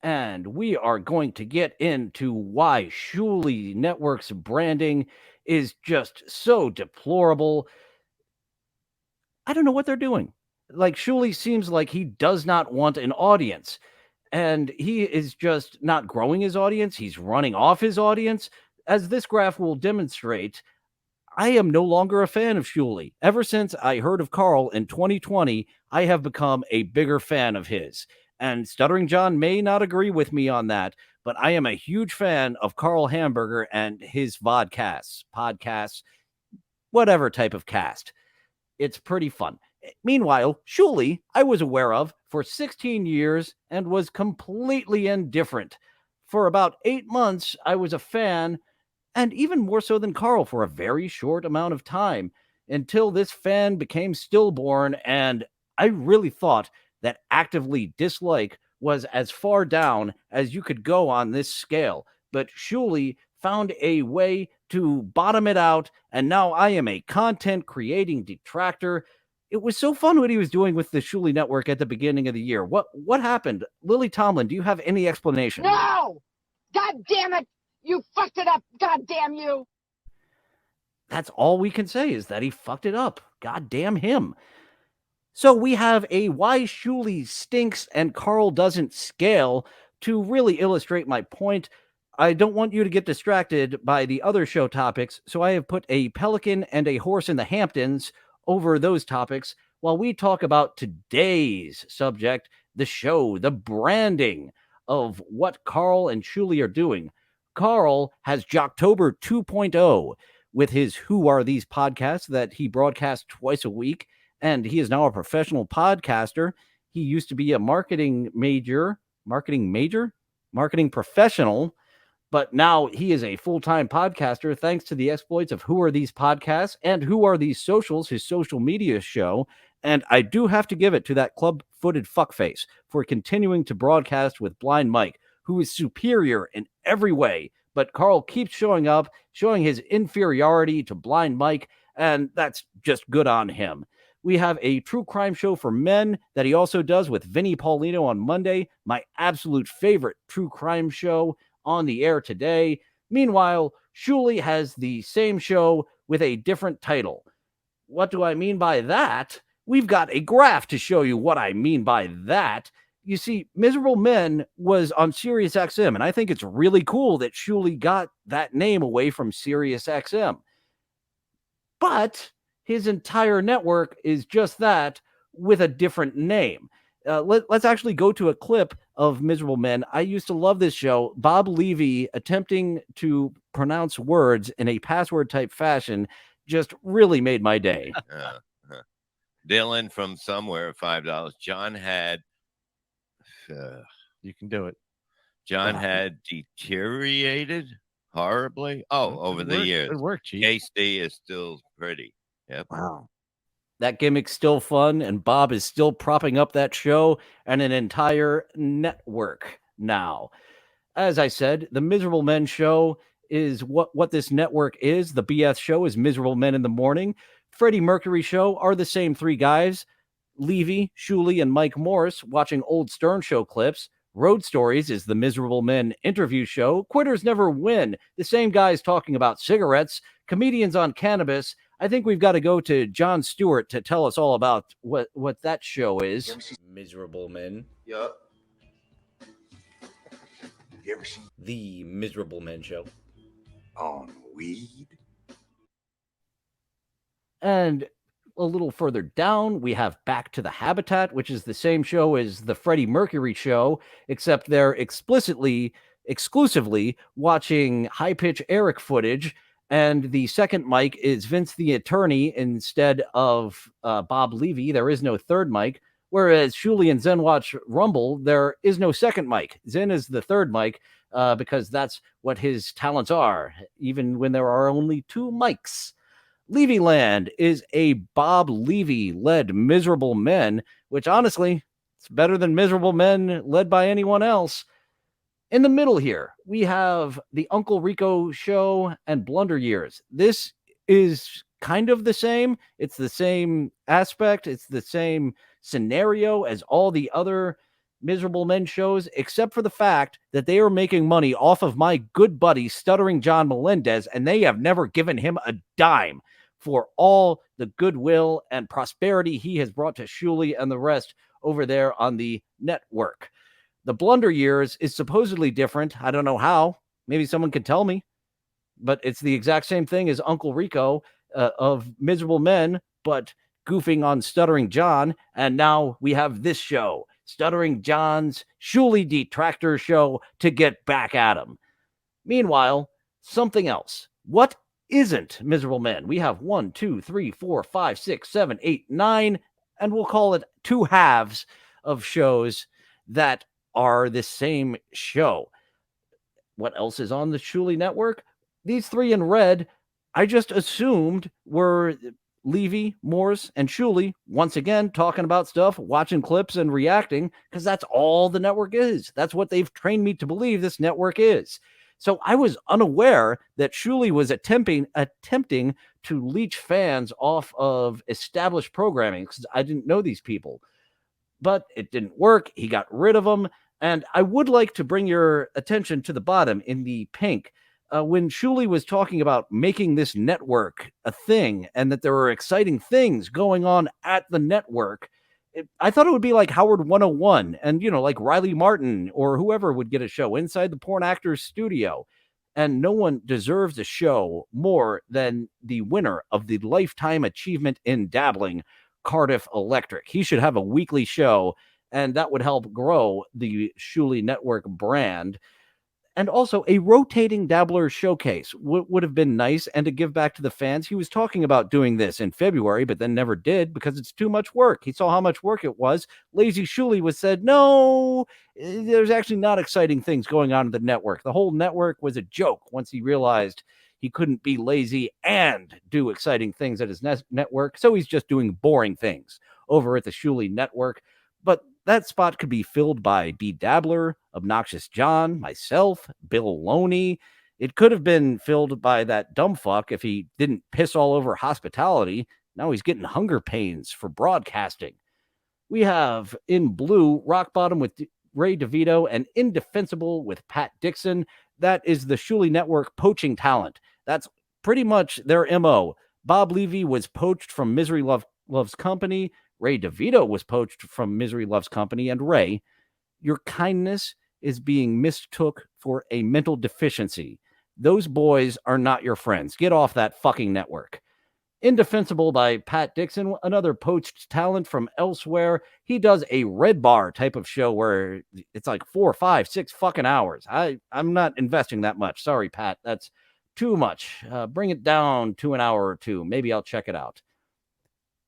And we are going to get into why Shuli Network's branding is just so deplorable. I don't know what they're doing. Like, Shuli seems like he does not want an audience, and he is just not growing his audience. He's running off his audience. As this graph will demonstrate, I am no longer a fan of Shuli. Ever since I heard of Carl in 2020, I have become a bigger fan of his. And Stuttering John may not agree with me on that, but I am a huge fan of Carl Hamburger and his podcasts, whatever type of cast. It's pretty fun. Meanwhile, Shuli, I was aware of for 16 years and was completely indifferent. For about 8 months, I was a fan, and even more so than Carl for a very short amount of time, until this fan became stillborn, and I really thought that actively dislike was as far down as you could go on this scale. But Shuli found a way to bottom it out, and now I am a content creating detractor. It was so fun what he was doing with the Shuli Network at the beginning of the year. What happened? Lily Tomlin, do you have any explanation? No! God damn it! You fucked it up! God damn you! That's all we can say is that he fucked it up. God damn him. So we have a why Shuli stinks and Carl doesn't scale to really illustrate my point. I don't want you to get distracted by the other show topics, so I have put a pelican and a horse in the Hamptons over those topics while we talk about today's subject, the show, the branding of what Carl and Shuli are doing. Carl has Jocktober 2.0 with his Who Are These podcasts that he broadcasts twice a week, and he is now a professional podcaster. He used to be a marketing professional, but now he is a full-time podcaster thanks to the exploits of Who Are These Podcasts and Who Are These Socials, his social media show. And I do have to give it to that club-footed fuckface for continuing to broadcast with Blind Mike, who is superior in every way. But Carl keeps showing up, showing his inferiority to Blind Mike, and that's just good on him. We have a true crime show for men that he also does with Vinny Paulino on Monday, my absolute favorite true crime show on the air today. Meanwhile, Shuli has the same show with a different title. What do I mean by that? We've got a graph to show you what I mean by that. You see, Miserable Men was on Sirius XM, and I think it's really cool that Shuli got that name away from Sirius XM. But his entire network is just that with a different name. Let's actually go to a clip of Miserable Men. I used to love this show. Bob Levy attempting to pronounce words in a password type fashion just really made my day. Dillon from somewhere, $5. John had. You can do it. John had deteriorated horribly. Oh, over the years. Good work, Chief. KC is still pretty. Yep. Wow. That gimmick's still fun, and Bob is still propping up that show and an entire network now. As I said, the Miserable Men show is what this network is. The BS show is Miserable Men in the Morning. Freddie Mercury show are the same three guys, Levy, Shuli, and Mike Morris, watching old Stern Show clips. Road Stories is the Miserable Men interview show. Quitters Never Win, the same guys talking about cigarettes. Comedians on Cannabis. I think we've got to go to Jon Stewart to tell us all about what that show is. Miserable Men. Yup. You ever seen The Miserable Men show. on weed? And a little further down, we have Back to the Habitat, which is the same show as the Freddie Mercury show, except they're exclusively watching high-pitch Eric footage, and the second mic is Vince the Attorney instead of Bob Levy. There is no third mic, whereas Shuli and Zen watch Rumble, there is no second mic. Zen is the third mic because that's what his talents are, even when there are only two mics. Levyland is a Bob Levy-led Miserable Men, which honestly, it's better than Miserable Men led by anyone else. In the middle here, we have the Uncle Rico show and Blunder Years. This is kind of the same. It's the same aspect. It's the same scenario as all the other Miserable Men shows, except for the fact that they are making money off of my good buddy, Stuttering John Melendez, and they have never given him a dime for all the goodwill and prosperity he has brought to Shuli and the rest over there on the network. The Blunder Years is supposedly different. I don't know how. Maybe someone could tell me. But it's the exact same thing as Uncle Rico of Miserable Men, but goofing on Stuttering John. And now we have this show, Stuttering John's Shuli Detractor Show, to get back at him. Meanwhile, something else. What isn't Miserable Men? We have 1, 2, 3, 4, 5, 6, 7, 8, 9, and we'll call it two halves of shows that are the same show. What else is on the Shuli network? These three in red, I just assumed were Levy, Morse, and Shuli, once again talking about stuff, watching clips, and reacting, because that's all the network is. That's what they've trained me to believe this network is. So I was unaware that Shuli was attempting to leech fans off of established programming, because I didn't know these people. But it didn't work. He got rid of them. And I would like to bring your attention to the bottom in the pink. When Shuli was talking about making this network a thing and that there were exciting things going on at the network, I thought it would be like Howard 101 and, like Riley Martin or whoever would get a show inside the porn actor's studio. And no one deserves a show more than the winner of the Lifetime Achievement in Dabbling, Cardiff Electric. He should have a weekly show, and that would help grow the Shuli Network brand. And also a rotating dabbler showcase would have been nice, and to give back to the fans. He was talking about doing this in February, but then never did because it's too much work. He saw how much work it was. Lazy Shuli was said, no, there's actually not exciting things going on in the network. The whole network was a joke once he realized he couldn't be lazy and do exciting things at his network. So he's just doing boring things over at the Shuli network. But that spot could be filled by B. Dabbler, Obnoxious John, myself, Bill Loney. It could have been filled by that dumb fuck if he didn't piss all over hospitality. Now he's getting hunger pains for broadcasting. We have in blue, Rock Bottom with Ray DeVito and Indefensible with Pat Dixon. That is the Shuli Network poaching talent. That's pretty much their MO. Bob Levy was poached from Misery Loves Company. Ray DeVito was poached from Misery Loves Company. And Ray, your kindness is being mistook for a mental deficiency. Those boys are not your friends. Get off that fucking network. Indefensible by Pat Dixon, another poached talent from elsewhere. He does a red bar type of show where it's like 4, 5, 6 fucking hours. I'm not investing that much. Sorry, Pat. That's too much. Bring it down to an hour or two. Maybe I'll check it out.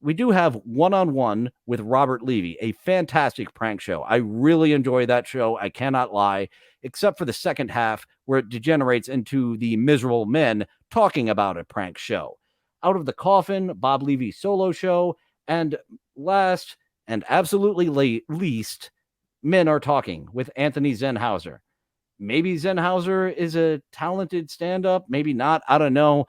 We do have One-on-One with Robert Levy, a fantastic prank show. I really enjoy that show. I cannot lie, except for the second half where it degenerates into the Miserable Men talking about a prank show. Out of the Coffin, Bob Levy's solo show, and last and absolutely least, Men Are Talking with Anthony Zenhauser. Maybe Zenhauser is a talented stand-up, maybe not, I don't know.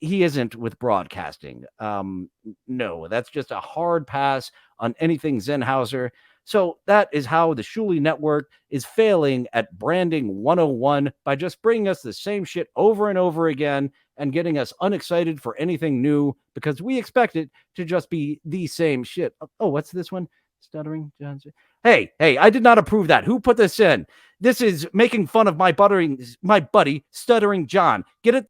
He isn't with broadcasting. No, that's just a hard pass on anything Zenhauser. So that is how the Shuli Network is failing at branding 101 by just bringing us the same shit over and over again and getting us unexcited for anything new because we expect it to just be the same shit. Oh, what's this one? Stuttering Johnson. Hey, I did not approve that. Who put this in? This is making fun of my buddy, Stuttering John. Get it?